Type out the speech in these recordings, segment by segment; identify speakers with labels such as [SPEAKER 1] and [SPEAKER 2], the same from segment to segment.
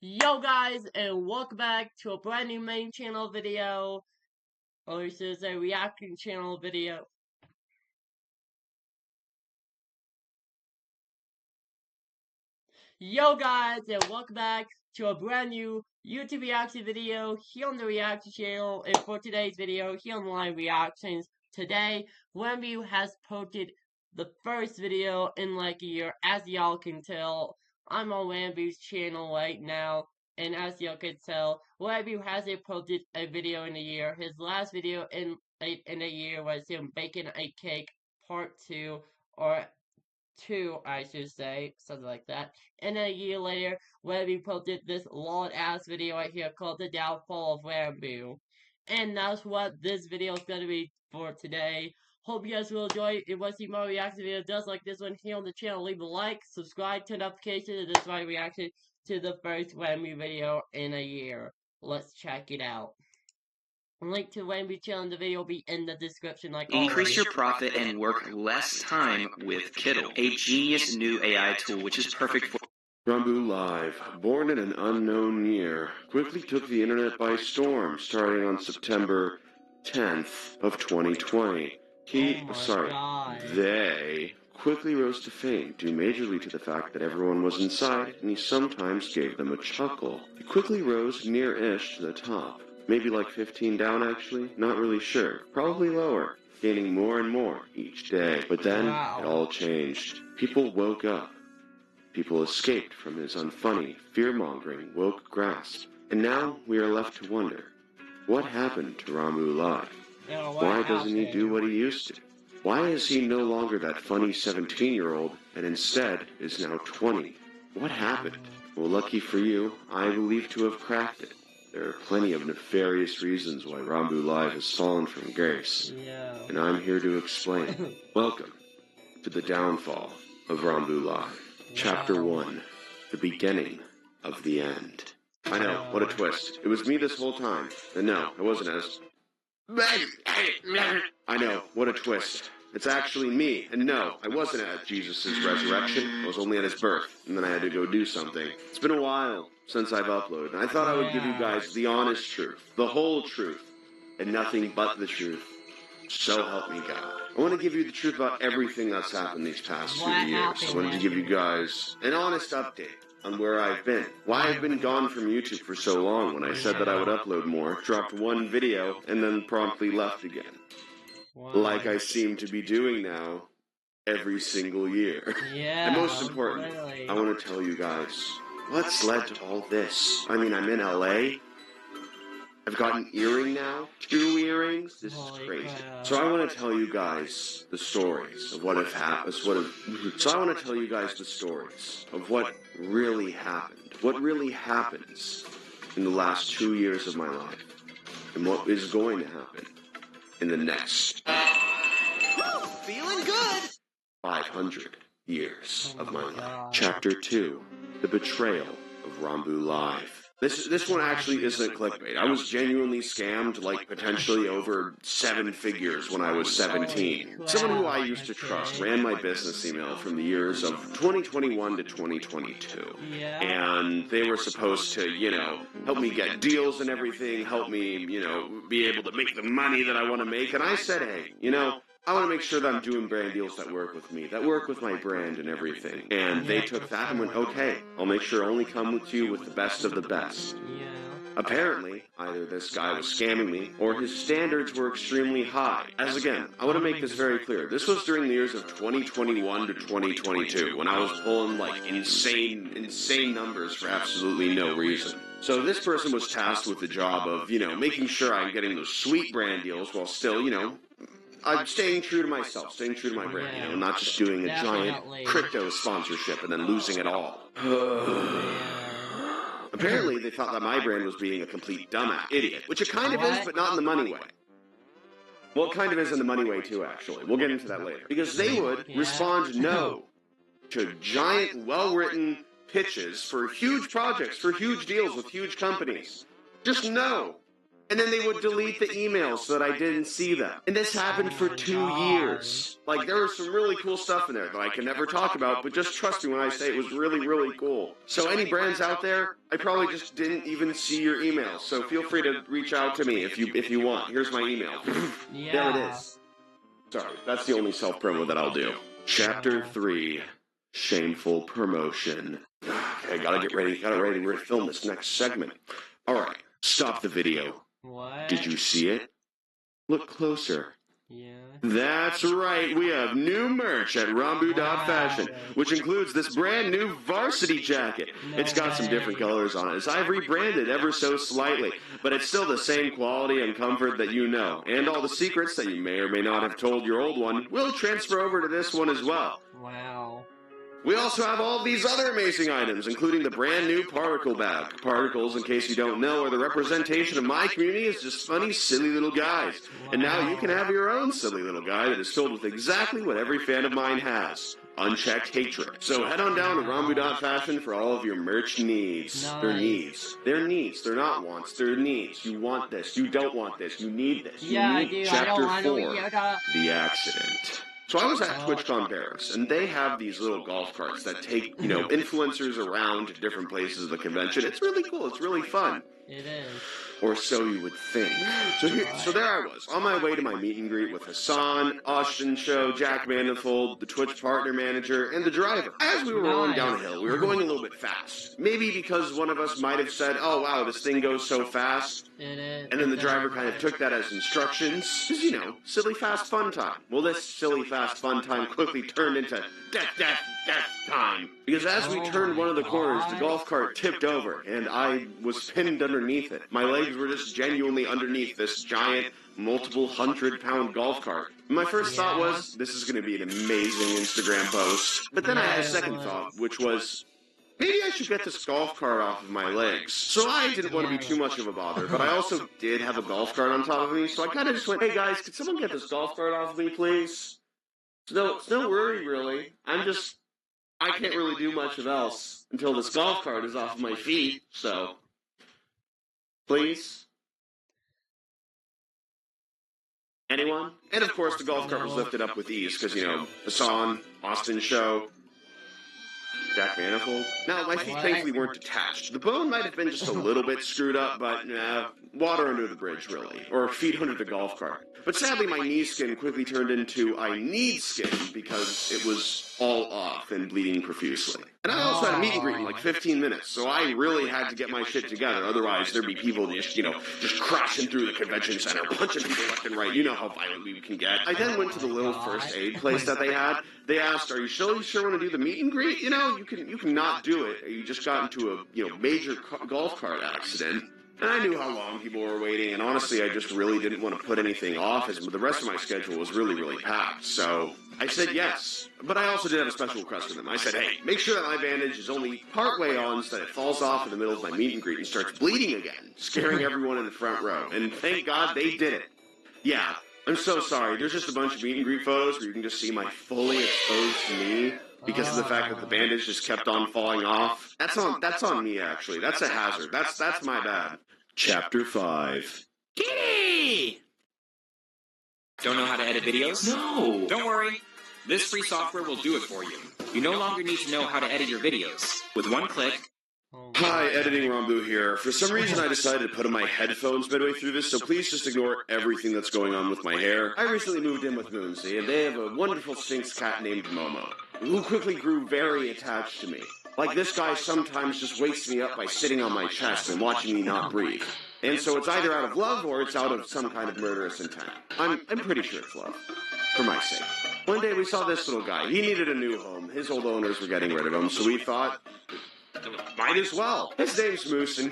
[SPEAKER 1] Yo guys, and welcome back to a brand new main channel video, or this is a reacting channel video. Yo guys, and welcome back to a brand new YouTube reaction video here on the reaction channel. And for today's video here on Live Reactions, today Ranboo has posted the first video in like a year. As y'all can tell, I'm on Ranboo's channel right now. And as y'all can tell, Ranboo hasn't posted a video in a year. His last video in a year was him baking a cake part 2, or 2, I should say, something like that. And a year later, Ranboo posted this long-ass video right here called The Downfall of Ranboo. And that's what this video is going to be for today. Hope you guys will enjoy it. If you want to see more reaction videos just like this one here on the channel, leave a like, subscribe, turn notifications, and this is my reaction to the first Ranboo video in a year. Let's check it out. Link to Ranboo channel in the video will be in the description like always.
[SPEAKER 2] Increase your profit and work less time with Kittle, a genius new AI tool which is perfect for
[SPEAKER 3] Ranboo Live, born in an unknown year, quickly took the internet by storm starting on September 10th of 2020. They quickly rose to fame due majorly to the fact that everyone was inside and he sometimes gave them a chuckle. He quickly rose near-ish to the top. Maybe like 15 down actually, not really sure. Probably lower, gaining more and more each day. But then, it all changed. People woke up. People escaped from his unfunny, fear-mongering, woke grasp. And now, we are left to wonder, what happened to Ranboo Live? Why doesn't he do what he used to? Why is he no longer that funny 17-year-old, and instead is now 20? What happened? Well, lucky for you, I believe to have cracked it. There are plenty of nefarious reasons why Ranboo Live has fallen from grace, and I'm here to explain. Welcome to the downfall of Ranboo Live. Chapter 1, the beginning of the end. I know, what a twist. It was me this whole time, and no, it wasn't as... I know, what a twist. It's actually me, and no, I wasn't at Jesus' resurrection, I was only at his birth, and then I had to go do something. It's been a while since I've uploaded, and I thought I would give you guys the honest truth, the whole truth, and nothing but the truth. So help me God. I want to give you the truth about everything that's happened these past few years. I wanted to give you guys an honest update on where I've been. Why I've been gone from YouTube for so long when I said that I would upload more, dropped one video, and then promptly left again. Like I seem to be doing now every single year. And most importantly, I want to tell you guys what's led to all this. I mean, I'm in LA. I've got an earring now, 2 earrings. This is crazy. So I want to tell you guys the stories of what have happened. So I want to tell you guys the stories of what really happened. What really happens in the last 2 years of my life, and what is going to happen in the next
[SPEAKER 2] feeling good
[SPEAKER 3] 500 years of my life. Chapter 2, the betrayal of Ranboo Live. This one actually isn't clickbait. I was genuinely scammed, like, potentially over 7 figures when I was 17. Someone who I used to trust ran my business email from the years of 2021 to 2022. And they were supposed to, help me get deals and everything, help me, be able to make the money that I want to make. And I said, hey, I want to make sure that I'm doing brand deals that work with me, that work with my brand and everything. And they took that and went, okay, I'll make sure I only come with you with the best of the best. Apparently, either this guy was scamming me, or his standards were extremely high. As again, I want to make this very clear. This was during the years of 2021 to 2022, when I was pulling, like, insane numbers for absolutely no reason. So this person was tasked with the job of, making sure I'm getting those sweet brand deals while still, I'm staying true to myself, staying true to my brand, not just doing a giant crypto sponsorship and then losing it all. Apparently, they thought that my brand was being a complete dumbass idiot, which it kind of is, but not in the money way. Well, it kind of is in the money way, too, actually. We'll get into that later. Because they would respond no to giant, well-written pitches for huge projects, for huge deals with huge companies. Just no. And then they would delete the emails so that I didn't see them. And this happened for 2 years. Like, there was some really cool stuff in there that I can never talk about, but just trust me when I say it was really, really cool. So any brands out there, I probably just didn't even see your emails. So feel free to reach out to me if you want. Here's my email. There it is. Sorry, that's the only self-promo that I'll do. Chapter 3, Shameful Promotion. Okay, gotta get ready to film this next segment. Alright, stop the video.
[SPEAKER 1] What?
[SPEAKER 3] Did you see it? Look closer.
[SPEAKER 1] Yeah.
[SPEAKER 3] That's right, we have new merch at Ranboo.fashion, which includes this brand new varsity jacket. It's got some different colors on it, as I've rebranded ever so slightly, but it's still the same quality and comfort that you know, and all the secrets that you may or may not have told your old one will transfer over to this one as well.
[SPEAKER 1] Wow.
[SPEAKER 3] We also have all these other amazing items, including the brand new particle bag. Particles, in case you don't know, are the representation of my community as just funny, silly little guys. And now you can have your own silly little guy that is filled with exactly what every fan of mine has. Unchecked hatred. So head on down to Ranboo.fashion for all of your merch needs.
[SPEAKER 1] Nice.
[SPEAKER 3] They're needs. They're needs. They're not wants. They're needs. You want this. You don't want this. You need this. You
[SPEAKER 1] Yeah,
[SPEAKER 3] need
[SPEAKER 1] I do.
[SPEAKER 3] Chapter
[SPEAKER 1] I don't want
[SPEAKER 3] 4,
[SPEAKER 1] Yoda.
[SPEAKER 3] The Accident. So I was at TwitchCon Paris, and they have these little golf carts that take, influencers around to different places of the convention. It's really cool. It's really fun.
[SPEAKER 1] It is.
[SPEAKER 3] Or so you would think. So there I was, on my way to my meet and greet with Hassan, Austin Show, Jack Manifold, the Twitch partner manager, and the driver. As we were rolling down a hill, we were going a little bit fast. Maybe because one of us might have said, "Oh wow, this thing goes so fast."
[SPEAKER 1] It is.
[SPEAKER 3] And then the driver kind of took that as instructions. Because, silly, fast, fun time. Well, this silly, fast, fun time quickly turned into death time. Because as we turned one of the corners, the golf cart tipped over, and I was pinned underneath it. My legs were just genuinely underneath this giant, multiple 100-pound golf cart. My first thought was, this is going to be an amazing Instagram post. But then I had a second thought, which was, maybe I should get this golf cart off of my legs. So I didn't want to be too much of a bother, but I also did have a golf cart on top of me, so I kind of just went, "Hey guys, could someone get this golf cart off of me, please?" It's no worry, really. I can't really do much of else until this golf cart is off of my feet, so please? Anyone? And of course, the golf cart was lifted up with ease, because, Hassan, Austin Show, Jack Manifold. Now, my feet thankfully weren't detached. The bone might have been just a little bit screwed up, but water under the bridge, really. Or feet under the golf cart. But sadly, my knee skin quickly turned into I need skin because it was all off and bleeding profusely. And I also had a meet and greet in like 15 minutes, so I really had to get my shit together. Otherwise, there'd be people just crashing through the convention center, punching people left and right. You know how violent we can get. I then went to the little first aid place that they had. They asked, "Are you sure want to do the meet and greet? You can not do it. You just got into a major golf cart accident." And I knew how long people were waiting, and honestly, I just really didn't want to put anything off, as the rest of my schedule was really, really packed. So I said yes. But I also did have a special request for them. I said, "Hey, make sure that my bandage is only partway on so that it falls off in the middle of my meet and greet and starts bleeding again, scaring everyone in the front row." And thank God they did it. Yeah, I'm so sorry. There's just a bunch of meet and greet photos where you can just see my fully exposed knee because of the fact that the bandage just kept on falling off. That's on me, actually. That's a hazard. That's my bad. Chapter 5.
[SPEAKER 2] Kitty! Don't know how to edit videos?
[SPEAKER 3] No!
[SPEAKER 2] Don't worry. This free software will do it for you. You no longer need to know how to edit your videos. With one click...
[SPEAKER 3] Hi, Editing Ranboo here. For some reason, I decided to put in my headphones midway through this, so please just ignore everything that's going on with my hair. I recently moved in with Moonsey, and they have a wonderful Sphinx cat named Momo, who quickly grew very attached to me. Like, this guy sometimes just wakes me up by sitting on my chest and watching me not breathe. And so it's either out of love or it's out of some kind of murderous intent. I'm pretty sure it's love. For my sake. One day we saw this little guy. He needed a new home. His old owners were getting rid of him, so we thought, might as well. His name's Moose, and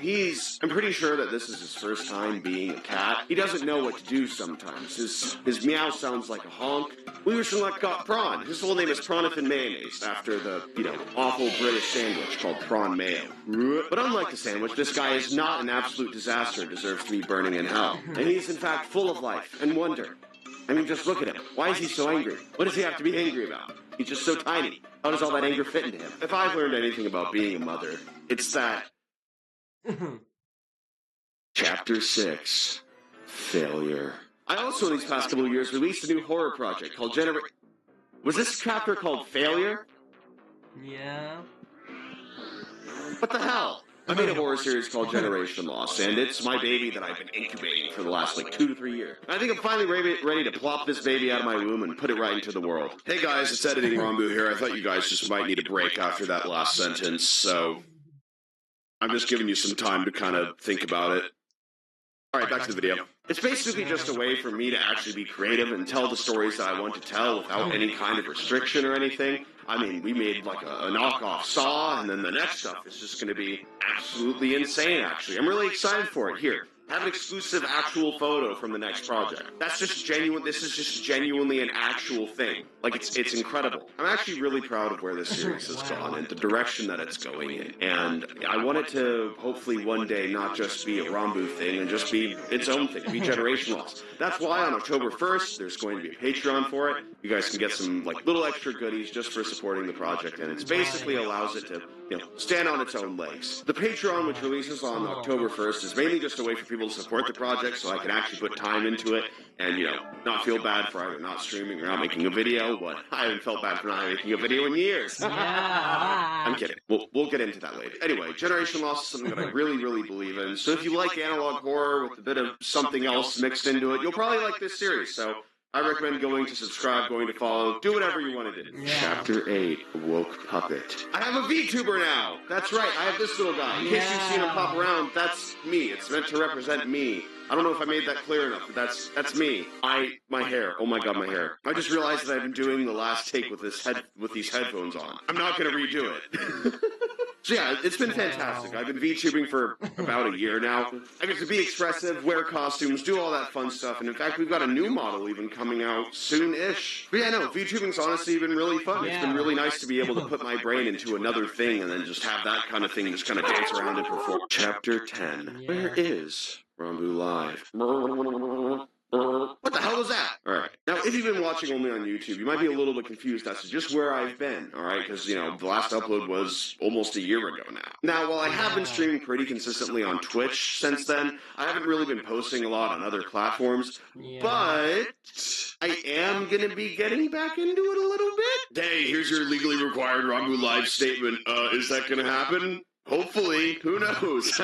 [SPEAKER 3] I'm pretty sure that this is his first time being a cat. He doesn't know what to do sometimes. His meow sounds like a honk. We recently got Prawn. His full name is Prawnathan Mayonnaise, after the, awful British sandwich called prawn mayo. But unlike the sandwich, this guy is not an absolute disaster and deserves to be burning in hell. And he's in fact full of life and wonder. I mean, just look at him. Why is he so angry? What does he have to be angry about? He's just so tiny. How does all that anger fit into him? If I've learned anything about being a mother, it's that. Chapter 6. failure. I also, in these past couple of years, released a new horror project called Was this chapter called Failure?
[SPEAKER 1] Yeah.
[SPEAKER 3] What the hell? I made a horror series called Generation Loss, and it's my baby that I've been incubating for the last, 2 to 3 years. I think I'm finally ready to plop this baby out of my womb and put it right into the world. Hey guys, it's Editing Ranboo here. I thought you guys just might need a break after that last sentence, so I'm just giving you some time to kind of think about it. Alright, back to the video. It's basically just a way for me to actually be creative and tell the stories that I want to tell without any kind of restriction or anything. I mean, we made like a knockoff Saw, and then the next stuff is just going to be absolutely insane, actually. I'm really excited for it. Here, have an exclusive actual photo from the next project. That's just genuine. This is just genuinely an actual thing. Like, it's incredible. I'm actually really proud of where this series has gone and the direction that it's going in. And I want it to hopefully one day not just be a Ranboo thing and just be its own thing, be Generation Loss. That's why on October 1st, there's going to be a Patreon for it. You guys can get some little extra goodies just for supporting the project, and it basically allows it to, stand on its own legs. The Patreon, which releases on October 1st, is mainly just a way for people to support the project so I can actually put time into it and, not feel bad for either not streaming or not making a video. But I haven't felt bad for not making a video in years.
[SPEAKER 1] Yeah.
[SPEAKER 3] I'm kidding. We'll get into that later. Anyway, Generation Loss is something that I really, really believe in. So if you like analog horror with a bit of something else mixed into it, you'll probably like this series. So I recommend going to subscribe, going to follow, do whatever you want to do.
[SPEAKER 1] Yeah.
[SPEAKER 3] Chapter 8, Woke Puppet. I have a VTuber now! That's right, I have this little guy. In case you've seen him pop around, that's me. It's meant to represent me. I don't know if I made that clear enough, but that's me. My hair. Oh my god, my hair. I just realized that I've been doing the last take with these headphones on. I'm not gonna redo it. So yeah, it's been fantastic. I've been VTubing for about a year now. I get to be expressive, wear costumes, do all that fun stuff, and in fact, we've got a new model even coming out soon-ish. But yeah, no, VTubing's honestly been really fun. It's been really nice to be able to put my brain into another thing and then just have that kind of thing just kind of dance around and perform. Chapter 10. Where is Ranboo Live? What the hell was that? Alright. Now, if you've been watching only on YouTube, you might be a little bit confused as to just where I've been, alright? Because, the last upload was almost a year ago now. Now, while I have been streaming pretty consistently on Twitch since then, I haven't really been posting a lot on other platforms, but I am going to be getting back into it a little bit. Hey, here's your legally required Ranboo Live statement. Is that going to happen? Hopefully. Who knows?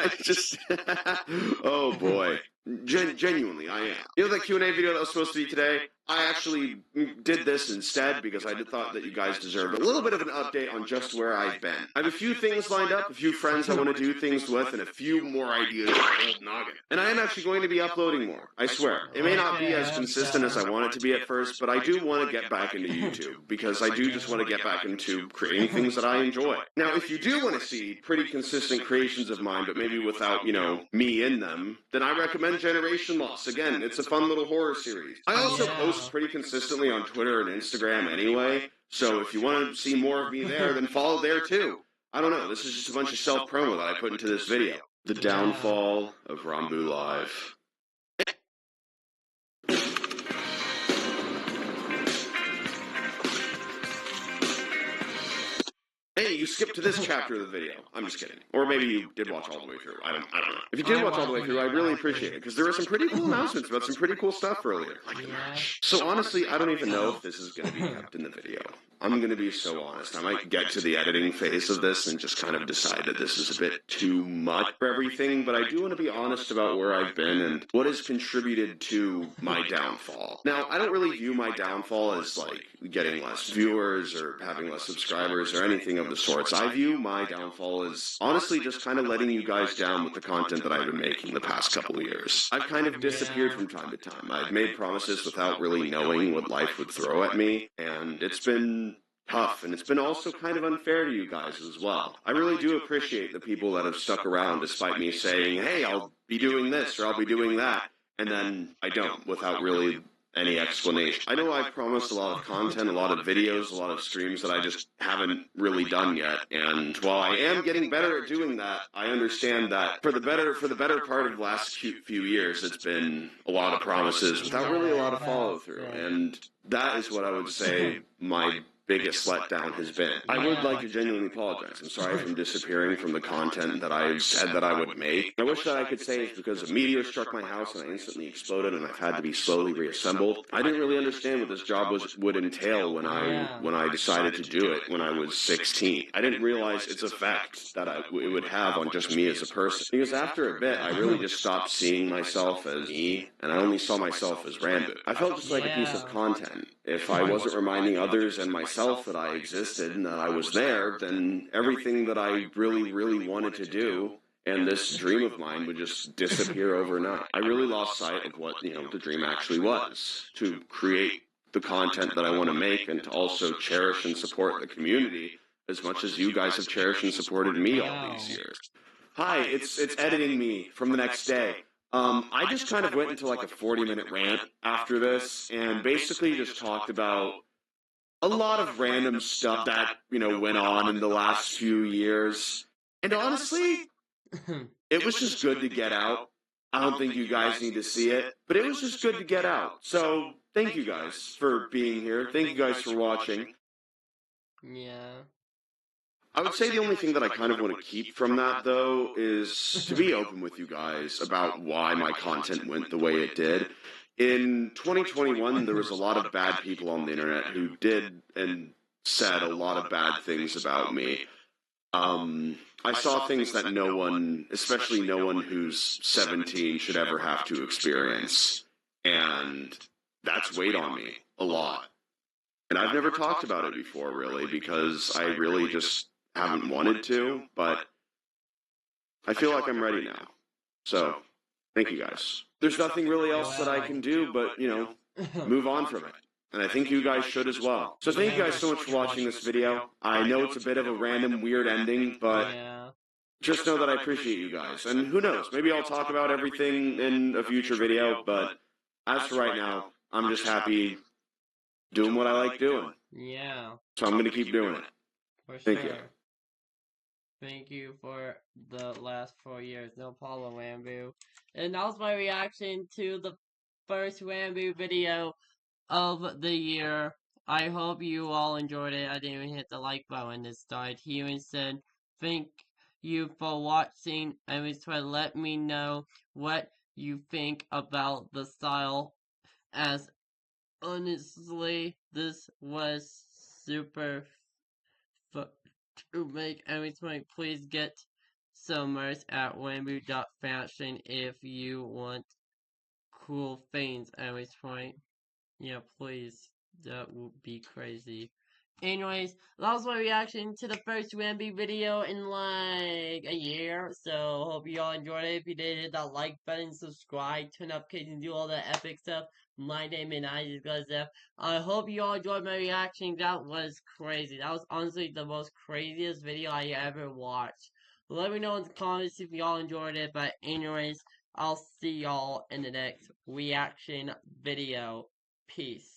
[SPEAKER 3] Oh, boy. Genuinely, I am. That Q&A video that was supposed to be today? I actually did this instead because I thought that you guys deserved a little bit of an update on just where I've been. I have a few things lined up, a few friends I want to do things with, and a few more ideas for old noggin. And I am actually going to be uploading more, I swear. It may not be as consistent as I want it to be at first, but I do want to get back into YouTube because I do just want to get back into creating things that I enjoy. Now, if you do want to see pretty consistent creations of mine, but maybe without, me in them, then I recommend Generation Loss. Again, it's a fun little horror series. I also post pretty consistently on Twitter and Instagram anyway, so if you want to see more of me there, then follow there too. I don't know, this is just a bunch of self-promo that I put into this video. The downfall of Ranboo Live. Hey, you skipped to this chapter of the video. I'm just kidding. Or maybe you did watch all the way through. I don't know. If you did watch all the way through, I really appreciate it, because there were some pretty cool announcements about some pretty cool stuff earlier. Like the merch. So honestly, I don't even know if this is going to be kept in the video. I'm going to be so honest. I might get to the editing phase of this and just kind of decide that this is a bit too much for everything, but I do want to be honest about where I've been and what has contributed to my downfall. Now, I don't really view my downfall as getting less viewers or having less subscribers or anything of the sorts. I view my downfall as honestly just kind of letting you guys down with the content that I've been making the past couple of years. I've kind of disappeared from time to time. I've made promises without really knowing what life would throw at me, and it's been tough, and it's been also kind of unfair to you guys as well. I really do appreciate the people that have stuck around despite me saying, hey, I'll be doing this or I'll be doing that, and then I don't, without really any explanation. I know I've promised a lot of content, a lot of videos, a lot of streams that I just haven't really done yet, and while I am getting better at doing that, I understand that for the better part of the last few years, it's been a lot of promises without really a lot of follow-through, and that is what I would say my biggest letdown has been. I would like to genuinely apologize. I'm sorry from disappearing from the content that I said that I would make. I wish that I could say it's because a meteor struck my house and I instantly exploded and I've had to be slowly reassembled. I didn't really understand what this job would entail when I decided to do it when I was 16. I didn't realize its effect that it would have on just me as a person. Because after a bit, I really just stopped seeing myself as me, and I only saw myself as Ranboo. I felt just like a piece of content. If I wasn't reminding others and myself that I existed and that I was there, then everything that I really, really wanted to do and this dream of mine would just disappear overnight. I really lost sight of what, the dream actually was, to create the content that I want to make and to also cherish and support the community as much as you guys have cherished and supported me all these years. Hi, it's editing me from the next day. I just kind of went into like a 40-minute rant after this and basically just talked about a lot of random stuff that, went on in the last few years. And honestly, it was just good to get out. I don't think you guys need to see it, but it was just good to get out. So thank you guys for being here. Thank you guys for watching.
[SPEAKER 1] Yeah.
[SPEAKER 3] I would say the only thing that I kind of want to keep from that, though, is to be open with you guys about why my content went the way it did. In 2021, there was a lot of bad people on the internet who did and said a lot of bad things about me. I saw things that no one, especially no one who's 17, should ever have to experience. And that's weighed on me a lot. And I've never talked about it before, really, because I really just haven't wanted to, but I feel like I'm ready now. So, thank you guys. There's nothing really else that I can do but, move on from it. And I think you guys should as well. So thank you guys so much for watching this video. I know it's a bit of a random, weird ending, but just know that I appreciate you guys. And who knows, maybe I'll talk about everything in a future video, but as for right now, I'm just happy doing what I like doing.
[SPEAKER 1] Yeah.
[SPEAKER 3] So I'm going to keep doing it.
[SPEAKER 1] For
[SPEAKER 3] Thank
[SPEAKER 1] sure.
[SPEAKER 3] you.
[SPEAKER 1] Thank you for the last 4 years. No problem, Ranboo. And that was my reaction to the first Ranboo video of the year. I hope you all enjoyed it. I didn't even hit the like button when it started. He even said, thank you for watching, and try to let me know what you think about the style, as honestly, this was super fun to make. Every time, please get some merch at Ranboo.fashion if you want cool things. Every point, yeah, please, that would be crazy. Anyways, that was my reaction to the first Ranboo video in like a year. So hope you all enjoyed it. If you did, hit that like button, subscribe, turn up notifications, and do all that epic stuff. My name is Isaac. I hope you all enjoyed my reaction. That was crazy. That was honestly the most craziest video I ever watched. Let me know in the comments if y'all enjoyed it. But anyways, I'll see y'all in the next reaction video. Peace.